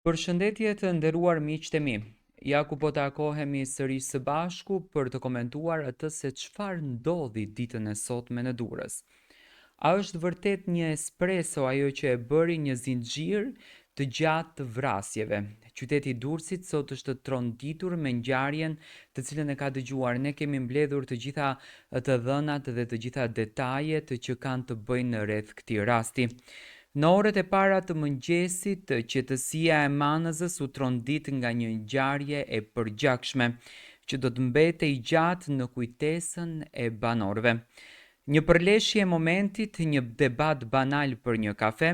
Përshëndetje të nderuar miqtë e mi. Ja ku po takohemi sërish së bashku për të komentuar atë se çfarë ndodhi ditën e sotme në Durrës. A është vërtet një espresso ajo që e bëri një zinxhir të gjatë të vrasjeve? Qyteti i Durrësit sot është tronditur me ngjarjen të cilën e ka dëgjuar. Ne kemi mbledhur të gjitha të dhënat dhe të gjitha detajet që kanë të bëjnë rreth këtij rasti. Në orët e para të mëngjesit, qetësia e Manëzës u trondit nga një ngjarje e përgjakshme që do të mbetej gjatë në kujtesën e banorëve. Një përleshje e momentit, një debat banal për një kafe,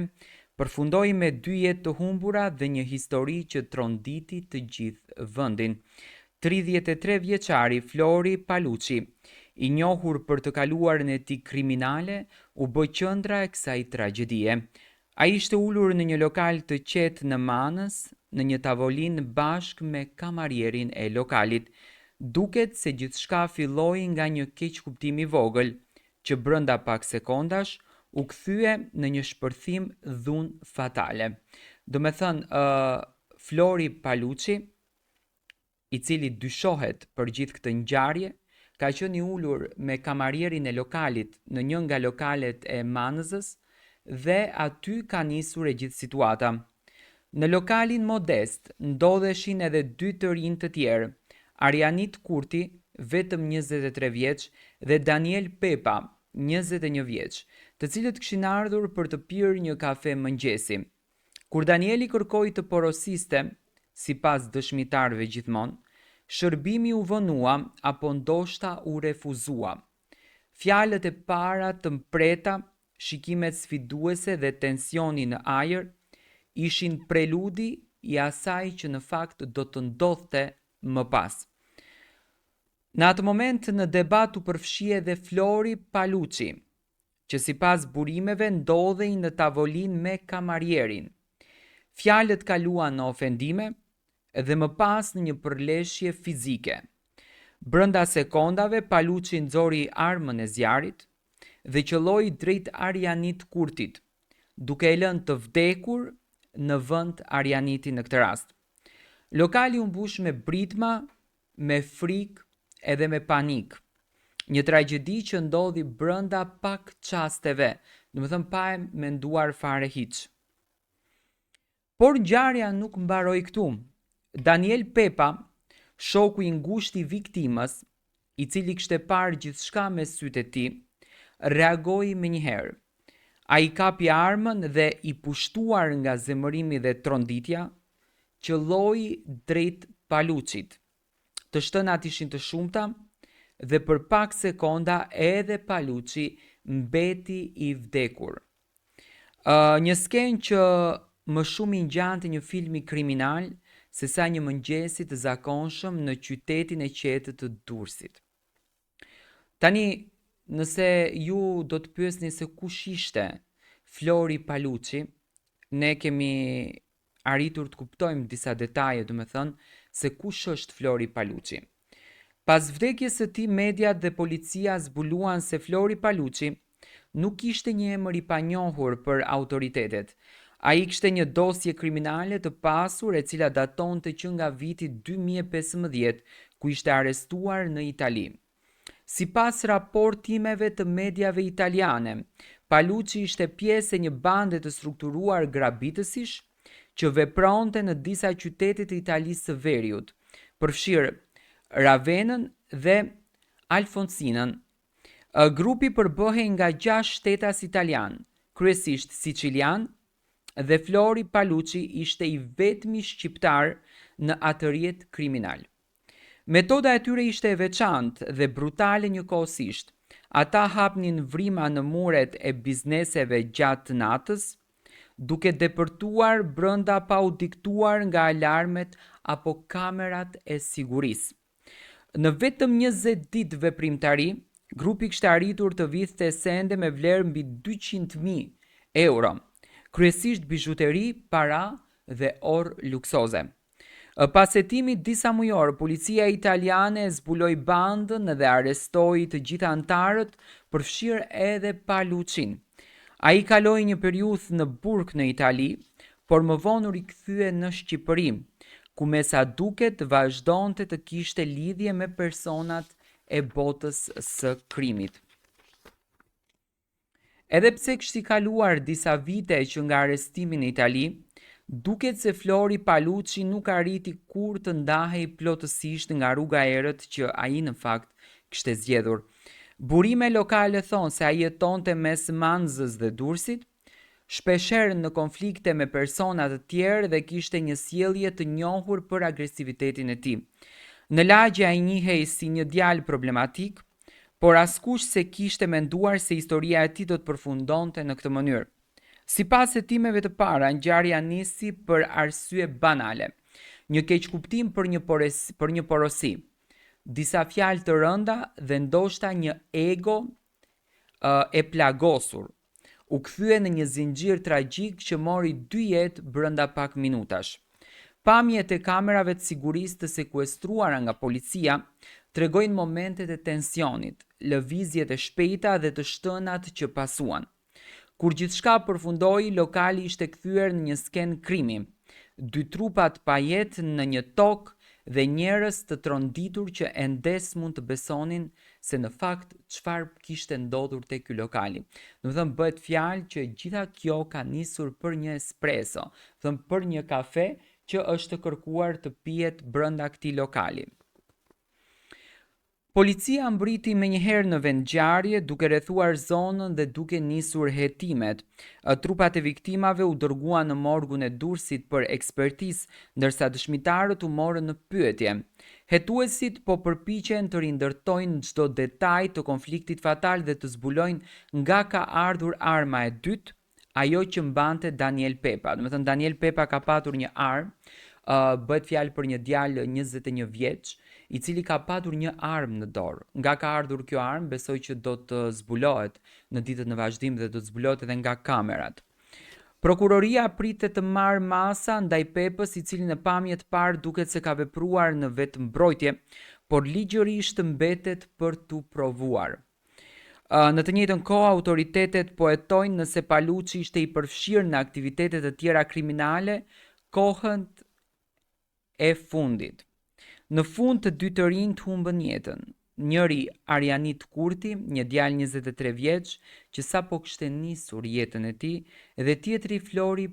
përfundoi me 2 jetë të humbura dhe një histori që tronditi të gjithë vendin. 33 vjeçari Flori Paluçi, i njohur për të kaluarën e tij kriminale, u bë qendra e kësaj tragjedie. Ai ishte ulur në një lokal të qetë në Manës, në një tavolinë bashkë me kamarierin e lokalit. Duket se gjithçka filloi nga një keqkuptim i vogël, që brenda pak sekondash u kthye në një shpërthim dhunë fatale. Do me thënë, Flori Paluçi, i cili dyshohet për gjithë këtë ngjarje, ka qenë i ulur me kamarierin e lokalit në një nga lokalet e Manëzës dhe aty ka nisur e gjithë situata. Në lokalin modest ndodheshin edhe 2 të rinj të tjerë, Arianit Kurti, vetëm 23 vjeç, dhe Daniel Pepa, 21 vjeç, të cilët kishin ardhur për të pirë një kafe mëngjesi. Kur Danieli kërkoi të porosiste, sipas dëshmitarëve gjithmonë, shërbimi u vonua apo ndoshta u refuzua. Fjalët e para të mpreta, shikimet sfiduese dhe tensioni në ajër ishin preludi i asaj që në fakt do të ndodhte më pas. Në atë moment në debat u përfshi edhe Flori Paluçi, që sipas burimeve ndodhej në tavolinë me kamarierin. Fjalët kaluan në ofendime dhe më pas në një përleshje fizike. Brenda sekondave Paluçi nxori armën e zjarit dhe qëlloi drejt Arianit Kurtit, duke e lënë të vdekur në vend Arianitin në këtë rast. Lokali u mbush me britma, me frikë edhe me panik. Një tragjedi që ndodhi brenda pak çasteve, domethënë pa e menduar fare hiç. Por ngjarja nuk mbaroi këtu. Daniel Pepa, shoku i ngushtë i viktimës, i cili kishte parë gjithçka me sytë e tij, reagoi menjëherë. Ai kapi armën dhe i pushtuar nga zemërimi dhe tronditja, qëlloi drejt Paluçit. Të shtënat ishin të shumta dhe për pak sekonda edhe Paluçi mbeti i vdekur. Një skenë që më shumë i ngjante një filmi kriminal sesa një mëngjesi të zakonshëm në qytetin e qetë të Durrësit. Tani, nëse ju do të pyesni se kush ishte Flori Paluçi, ne kemi arritur të kuptojmë disa detaje, do me thënë, se kush është Flori Paluçi. Pas vdekjes së tij, mediat dhe policia zbuluan se Flori Paluçi nuk ishte një emër i panjohur për autoritetet. Ai kishte një dosje kriminale të pasur e cila datonte që nga viti 2015, ku ishte arrestuar në Itali. Sipas raportimeve të mediave italiane, Paluçi ishte pjesë e një bande të strukturuar grabitësish që vepronte në disa qytete të Italisë së Veriut, përfshirë Ravenën dhe Alfonsinën. Grupi përbëhej nga 6 shtetas italian, kryesisht sicilian, dhe Flori Paluçi ishte i vetmi shqiptar në atë rjet kriminal. Metoda e tyre ishte e veçantë dhe brutale njëkohësisht. Ata hapnin vrima në muret e bizneseve gjatë natës, duke depërtuar brenda pa u diktuar nga alarmet apo kamerat e sigurisë. Në vetëm 20 ditë veprimtari, grupi kishte arritur të vidhte sende me vlerë mbi 200.000 euro, kryesisht bizhuteri, para dhe orë luksoze. Pas hetimit disa mujor, policia italiane zbuloi bandën dhe arrestoi të gjitha antarët, përfshirë edhe Paluçin. Ai kaloi një periudhë në burg në Itali, por më vonë u rikthye në Shqipëri, ku me sa duket vazhdonte të kishte lidhje me personat e botës së krimit. Edhe pse kishte kaluar disa vite që nga arrestimi në Itali, duket se Flori Paluçi nuk arriti kur të ndahej plotësisht nga rruga e errët që ai në fakt kishte zgjedhur. Burime lokale thonë se ai jetonte mes Manzës dhe Durrësit, shpeshherë në konflikte me persona të tjerë dhe kishte një sjellje të njohur për agresivitetin e tij. Në lagje ai njihej si një djalë problematik, por askush se kishte menduar se historia e tij do të përfundonte në këtë mënyrë. Sipas hetimeve të para, ngjarja nisi për arsye banale, një keqkuptim për një porosi, disa fjalë të rënda dhe ndoshta një ego e plagosur. U kthye në një zinxhir tragjik që mori 2 jetë brenda pak minutash. Pamjet e kamerave të sigurisë të sekuestruara nga policia tregojnë momentet e tensionit, lëvizjet e shpejta dhe të shtënat që pasuan. Kur gjithçka përfundoi, lokali ishte kthyer në një skenë krimi, 2 trupat pa jetë në një tokë dhe njerëz të tronditur që endes mund të besonin se në fakt çfarë kishte ndodhur te ky lokali. Domethënë bëhet fjalë që gjitha kjo ka nisur për një espresso, për një kafe që është kërkuar të pihet brenda këtij lokali. Policia mbriti menjëherë në vend ngjarje duke rrethuar zonën dhe duke nisur hetimet. Trupat e viktimave u dërguan në morgun e Durrësit për ekspertizë, ndërsa dëshmitarët u morën në pyetje. Hetuesit po përpiqen të rindërtojnë çdo detaj të konfliktit fatal dhe të zbulojnë nga ka ardhur arma e dytë, ajo që mbante Daniel Pepa. Domethënë Daniel Pepa ka patur një armë, bëhet fjalë për një djalë 21 vjeç, i cili ka patur një armë në dorë. Nga ka ardhur kjo armë, besoj që do të zbulohet në ditët në vazhdim dhe do të zbulohet edhe nga kamerat. Prokuroria pritet të marrë masa ndaj Pepës, i cili në pamje të parë duket se ka vepruar në vetmbrojtje, por ligjërisht mbetet për tu provuar. Në të njëjtën kohë, autoritetet po hetojnë nëse Paluçi ishte i përfshirë në aktivitete të tjera kriminale kohën e fundit. Në fund të 2 të rinj humbën jetën. Njëri Arianit Kurti, një djalë 23 vjeç, që sapo kishte nisur jetën e tij, dhe tjetri Flori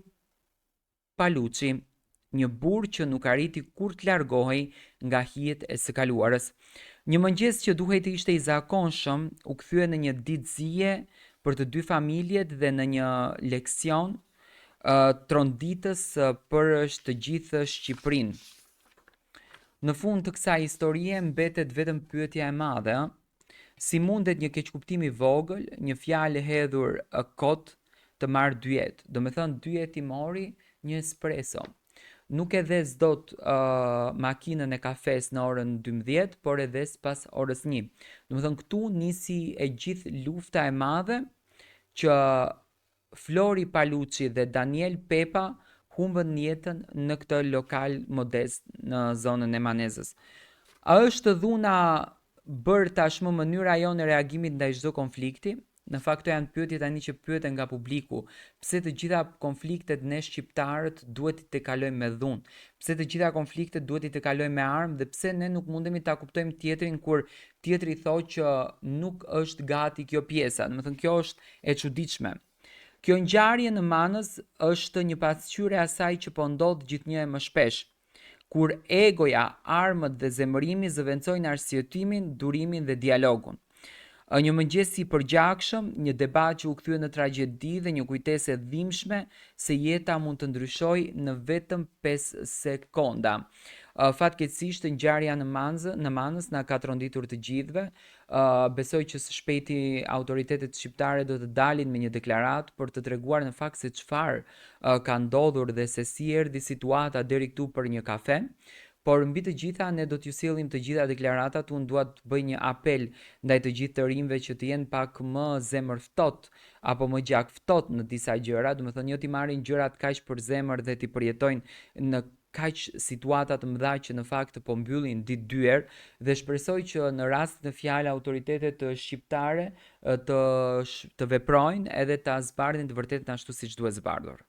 Paluçi, një burr që nuk arriti kur të largohej nga hijet e së kaluarës. Një mëngjes që duhej të ishte i zakonshëm, u kthye në një ditë zije për të 2 familjet dhe në një leksion tronditës për të gjithë Shqipërinë. Në fund të kësaj historie mbetet vetëm pyetja e madhe, si mundet një keqkuptim i vogël, një fjalë hedhur kot të marrë 2 jetë. Domethënë 2 jetë i mori një espresso. Nuk e dhes dot makinën e kafes në orën 12, por e dhes pas orës 1. Domethënë këtu nisi e gjithë lufta e madhe që Flori Paluçi dhe Daniel Pepa humbën jetën në këtë lokal modest në zonën e Manezës. A është dhuna bërë tashmë mënyra jonë e reagimit ndaj çdo konflikti? Në fakt këto janë pyetje tani që pyeten nga publiku. Pse të gjitha konfliktet ne shqiptarët duhet t'i kalojmë me dhunë? Pse të gjitha konfliktet duhet t'i kalojmë me armë dhe pse ne nuk mundemi ta kuptojmë tjetrin kur tjetri thotë që nuk është gati kjo pjesa? Domethënë kjo është e çuditshme. Kjo ngjarje në Manës është një pasqyrë e asaj që po ndodh gjithnjë më shpesh, kur egoja, armët dhe zemërimi zëvendësojnë arsyetimin, durimin dhe dialogun. Një mëngjes i përgjakshëm, një debat që u kthye në tragjedi dhe një kujtesë e dhimbshme se jeta mund të ndryshojë në vetëm 5 sekonda. Fatkeqësisht ngjarja në Manës na ka tronditur të gjithëve. Besoj që së shpejti autoritetet shqiptare do të dalin me një deklaratë për të treguar në fakt se çfarë ka ndodhur dhe se si erdhi situata deri këtu për një kafe. Por mbi të gjitha ne do t'ju sillim të gjitha deklaratat. Unë dua të bëj një apel ndaj të gjithë të rinjve që të jenë pak më zemër ftohtë apo më gjak ftohtë në disa gjëra, domethënë jo t'i marrin gjërat kaq për zemër dhe t'i përjetojnë në kaq situata të mëdha që në fakt po mbyllin ditë dyer, dhe shpresoj që në rast në fjalë autoritetet shqiptare të veprojnë edhe ta zbardhin të vërtetën ashtu siç duhet zbardhur.